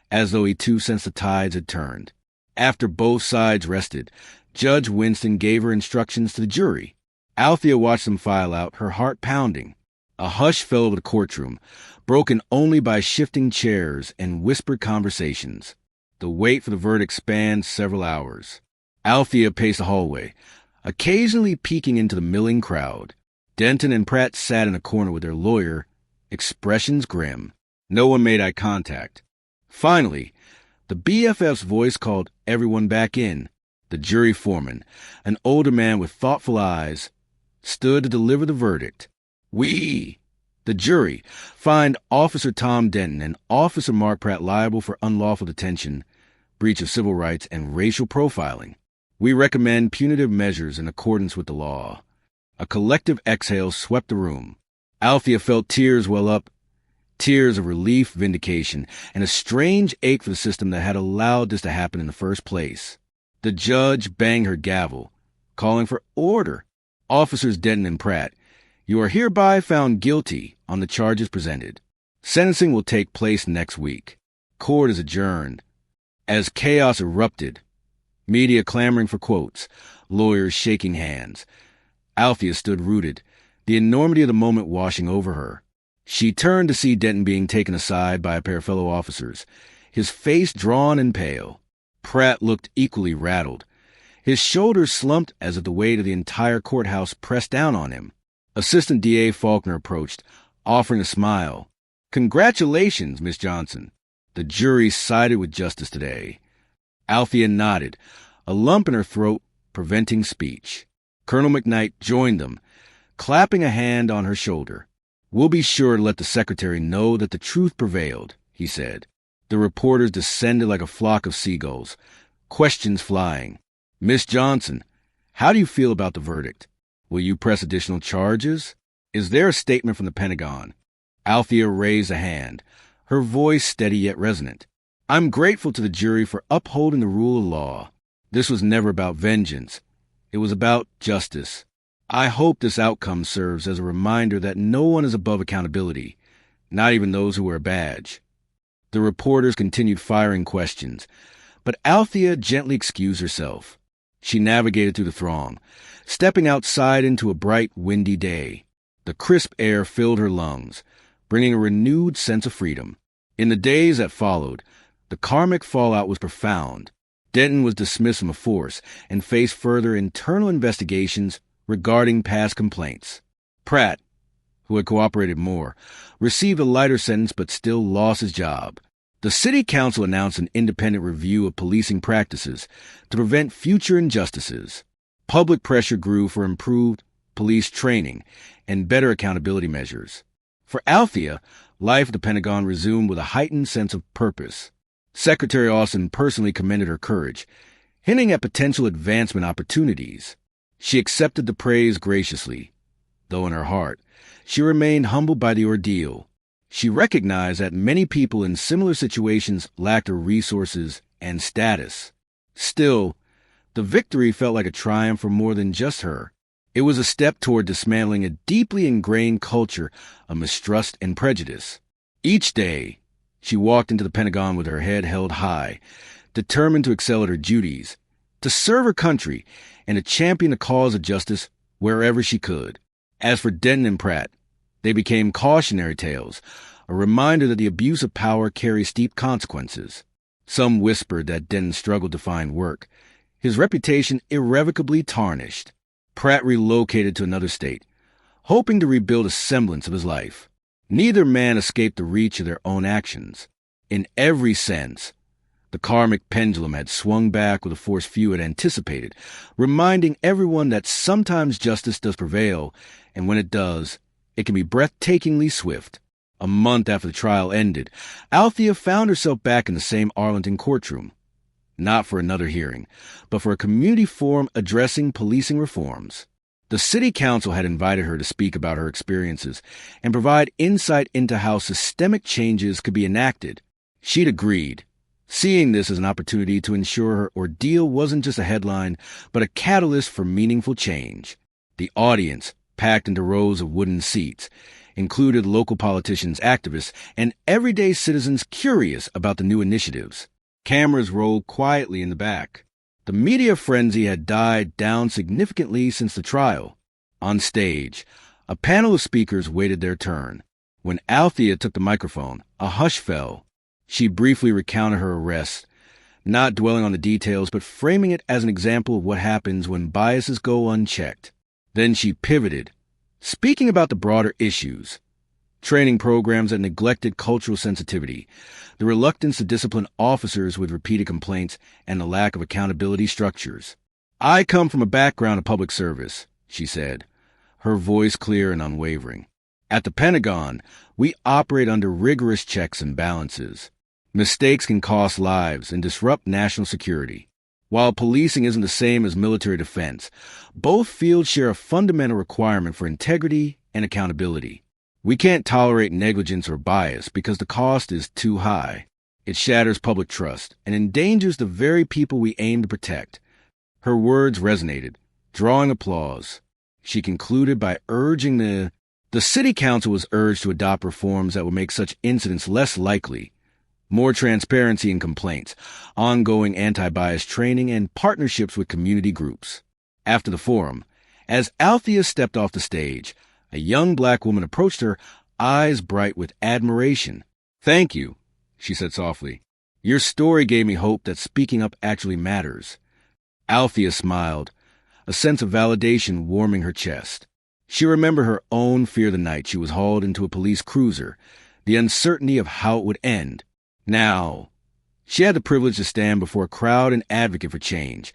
Speaker 1: as though he too sensed the tides had turned. After both sides rested, Judge Winston gave her instructions to the jury. Althea watched them file out, her heart pounding. A hush fell over the courtroom, broken only by shifting chairs and whispered conversations. The wait for the verdict spanned several hours. Althea paced the hallway, occasionally peeking into the milling crowd. Denton and Pratt sat in a corner with their lawyer, expressions grim. No one made eye contact. Finally, the BFF's voice called everyone back in. The jury foreman, an older man with thoughtful eyes, stood to deliver the verdict. "We, the jury, find Officer Tom Denton and Officer Mark Pratt liable for unlawful detention, breach of civil rights, and racial profiling. We recommend punitive measures in accordance with the law." A collective exhale swept the room. Althea felt tears well up, tears of relief, vindication, and a strange ache for the system that had allowed this to happen in the first place. The judge banged her gavel, calling for order. "Officers Denton and Pratt, you are hereby found guilty on the charges presented. Sentencing will take place next week. Court is adjourned." As chaos erupted, media clamoring for quotes, lawyers shaking hands, Althea stood rooted, the enormity of the moment washing over her. She turned to see Denton being taken aside by a pair of fellow officers, his face drawn and pale. Pratt looked equally rattled. His shoulders slumped as if the weight of the entire courthouse pressed down on him. Assistant D.A. Faulkner approached, offering a smile. "Congratulations, Miss Johnson. The jury sided with justice today." Althea nodded, a lump in her throat preventing speech. Colonel McKnight joined them, clapping a hand on her shoulder. "We'll be sure to let the secretary know that the truth prevailed," he said. The reporters descended like a flock of seagulls, questions flying. "Miss Johnson, how do you feel about the verdict? Will you press additional charges? Is there a statement from the Pentagon?" Althea raised a hand, her voice steady yet resonant. "I'm grateful to the jury for upholding the rule of law. This was never about vengeance. It was about justice. I hope this outcome serves as a reminder that no one is above accountability, not even those who wear a badge." The reporters continued firing questions, but Althea gently excused herself. She navigated through the throng, stepping outside into a bright, windy day. The crisp air filled her lungs, bringing a renewed sense of freedom. In the days that followed, the karmic fallout was profound. Denton was dismissed from the force and faced further internal investigations regarding past complaints. Pratt, who had cooperated more, received a lighter sentence but still lost his job. The city council announced an independent review of policing practices to prevent future injustices. Public pressure grew for improved police training and better accountability measures. For Althea, life at the Pentagon resumed with a heightened sense of purpose. Secretary Austin personally commended her courage, hinting at potential advancement opportunities. She accepted the praise graciously, though in her heart, she remained humbled by the ordeal. She recognized that many people in similar situations lacked the resources and status. Still, the victory felt like a triumph for more than just her. It was a step toward dismantling a deeply ingrained culture of mistrust and prejudice. Each day, she walked into the Pentagon with her head held high, determined to excel at her duties, to serve her country, and to champion the cause of justice wherever she could. As for Denton and Pratt, they became cautionary tales, a reminder that the abuse of power carries steep consequences. Some whispered that Denton struggled to find work, his reputation irrevocably tarnished. Pratt relocated to another state, hoping to rebuild a semblance of his life. Neither man escaped the reach of their own actions. In every sense, the karmic pendulum had swung back with a force few had anticipated, reminding everyone that sometimes justice does prevail, and when it does, it can be breathtakingly swift. A month after the trial ended, Althea found herself back in the same Arlington courtroom. Not for another hearing, but for a community forum addressing policing reforms. The city council had invited her to speak about her experiences and provide insight into how systemic changes could be enacted. She'd agreed, seeing this as an opportunity to ensure her ordeal wasn't just a headline, but a catalyst for meaningful change. The audience, packed into rows of wooden seats, included local politicians, activists, and everyday citizens curious about the new initiatives. Cameras rolled quietly in the back. The media frenzy had died down significantly since the trial. On stage, a panel of speakers waited their turn. When Althea took the microphone, a hush fell. She briefly recounted her arrest, not dwelling on the details, but framing it as an example of what happens when biases go unchecked. Then she pivoted, speaking about the broader issues. Training programs that neglected cultural sensitivity, the reluctance to discipline officers with repeated complaints, and the lack of accountability structures. "I come from a background of public service," she said, her voice clear and unwavering. "At the Pentagon, we operate under rigorous checks and balances. Mistakes can cost lives and disrupt national security. While policing isn't the same as military defense, both fields share a fundamental requirement for integrity and accountability. We can't tolerate negligence or bias because the cost is too high. It shatters public trust and endangers the very people we aim to protect. Her words resonated, drawing applause. She concluded by urging the city council was urged to adopt reforms that would make such incidents less likely. More transparency in complaints, ongoing anti-bias training, and partnerships with community groups. After the forum, as Althea stepped off the stage, a young black woman approached her, eyes bright with admiration. "Thank you," she said softly. "Your story gave me hope that speaking up actually matters." Althea smiled, a sense of validation warming her chest. She remembered her own fear the night she was hauled into a police cruiser, the uncertainty of how it would end. Now, she had the privilege to stand before a crowd and advocate for change,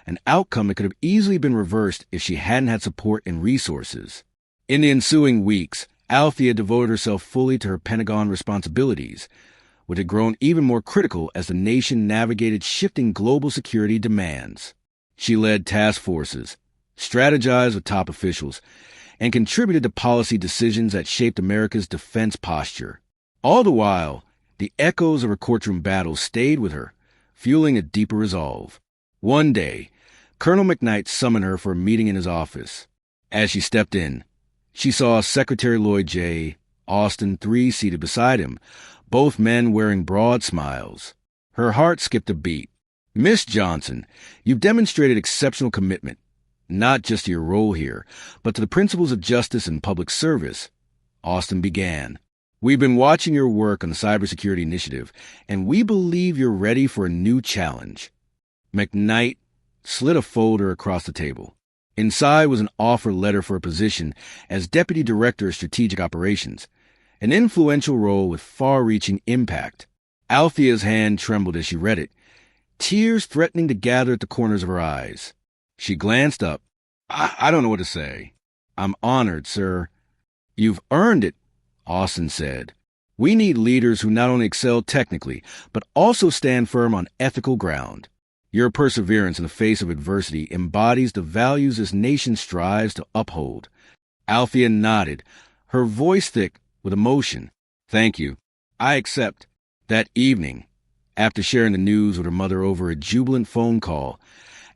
Speaker 1: an outcome that could have easily been reversed if she hadn't had support and resources. In the ensuing weeks, Althea devoted herself fully to her Pentagon responsibilities, which had grown even more critical as the nation navigated shifting global security demands. She led task forces, strategized with top officials, and contributed to policy decisions that shaped America's defense posture. All the while, the echoes of her courtroom battles stayed with her, fueling a deeper resolve. One day, Colonel McKnight summoned her for a meeting in his office. As she stepped in, she saw Secretary Lloyd J. Austin III seated beside him, both men wearing broad smiles. Her heart skipped a beat. "Miss Johnson, you've demonstrated exceptional commitment, not just to your role here, but to the principles of justice and public service," Austin began. "We've been watching your work on the cybersecurity initiative, and we believe you're ready for a new challenge." McKnight slid a folder across the table. Inside was an offer letter for a position as Deputy Director of Strategic Operations, an influential role with far-reaching impact. Althea's hand trembled as she read it, tears threatening to gather at the corners of her eyes. She glanced up. I don't know what to say." "I'm honored, sir." "You've earned it," Austin said. "We need leaders who not only excel technically, but also stand firm on ethical ground. Your perseverance in the face of adversity embodies the values this nation strives to uphold." Althea nodded, her voice thick with emotion. "Thank you. I accept." That evening, after sharing the news with her mother over a jubilant phone call,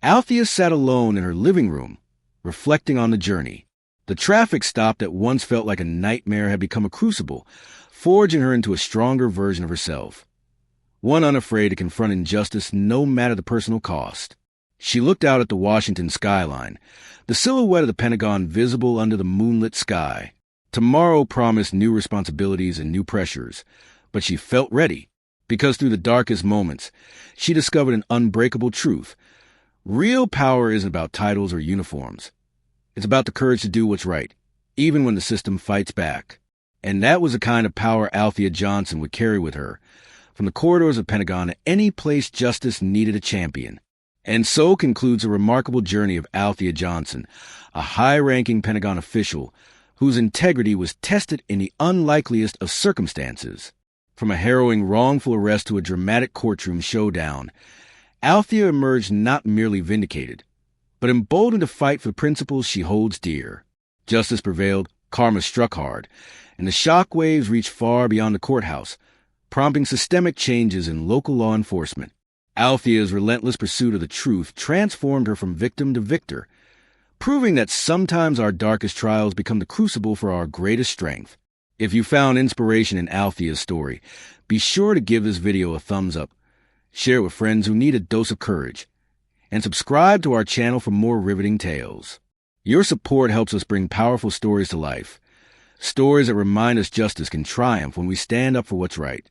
Speaker 1: Althea sat alone in her living room, reflecting on the journey. The traffic stop that once felt like a nightmare had become a crucible, forging her into a stronger version of herself. One unafraid to confront injustice no matter the personal cost. She looked out at the Washington skyline, the silhouette of the Pentagon visible under the moonlit sky. Tomorrow promised new responsibilities and new pressures, but she felt ready, because through the darkest moments, she discovered an unbreakable truth. Real power isn't about titles or uniforms. It's about the courage to do what's right, even when the system fights back. And that was the kind of power Althea Johnson would carry with her, from the corridors of Pentagon to any place justice needed a champion. And so concludes a remarkable journey of Althea Johnson, a high-ranking Pentagon official whose integrity was tested in the unlikeliest of circumstances. From a harrowing wrongful arrest to a dramatic courtroom showdown, Althea emerged not merely vindicated, but emboldened to fight for principles she holds dear. Justice prevailed, karma struck hard, and the shock waves reached far beyond the courthouse, prompting systemic changes in local law enforcement. Althea's relentless pursuit of the truth transformed her from victim to victor, proving that sometimes our darkest trials become the crucible for our greatest strength. If you found inspiration in Althea's story, be sure to give this video a thumbs up, share it with friends who need a dose of courage, and subscribe to our channel for more riveting tales. Your support helps us bring powerful stories to life, stories that remind us justice can triumph when we stand up for what's right.